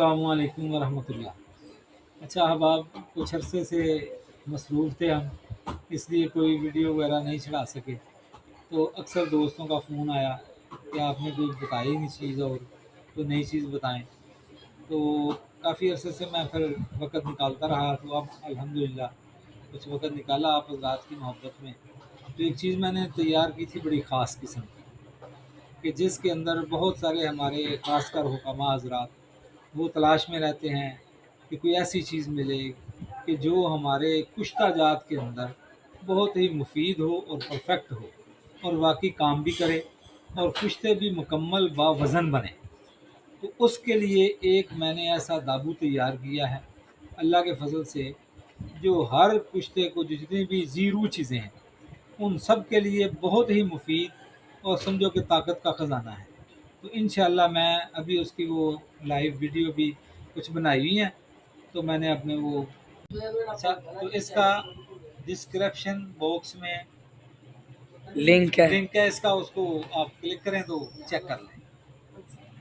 अस्सलामुअलैकुम वरहमतुल्लाह। अच्छा अहबाब, कुछ अरसे से मसरूफ़ थे हम, इसलिए कोई वीडियो वगैरह नहीं चढ़ा सके। तो अक्सर दोस्तों का फ़ोन आया कि आपने कोई बताई नहीं चीज़, और कोई नई चीज़ बताएं। तो काफ़ी अरसे से मैं फिर वक़्त निकालता रहा, तो अब अल्हम्दुलिल्लाह कुछ वक़्त निकाला आप हज़रात की मोहब्बत में। तो एक चीज़ मैंने तैयार की थी बड़ी ख़ास किस्म की, कि जिसके अंदर बहुत सारे हमारे ख़ासकर हुक्मा हज़रात वो तलाश में रहते हैं कि कोई ऐसी चीज़ मिले कि जो हमारे कुश्ता जात के अंदर बहुत ही मुफीद हो और परफेक्ट हो, और वाकई काम भी करे, और कुश्ते भी मुकम्मल बावज़न बने। तो उसके लिए एक मैंने ऐसा दाबू तैयार किया है अल्लाह के फजल से, जो हर कुश्ते को जो जितनी भी ज़ीरू चीज़ें हैं उन सब के लिए बहुत ही मुफीद और समझो कि ताकत का ख़जाना है। तो इंशाअल्लाह मैं अभी उसकी वो लाइव वीडियो भी कुछ बनाई हुई हैं, तो मैंने अपने वो अच्छा, तो इसका डिस्क्रिप्शन बॉक्स में लिंक है। लिंक है इसका, उसको आप क्लिक करें तो चेक कर लें।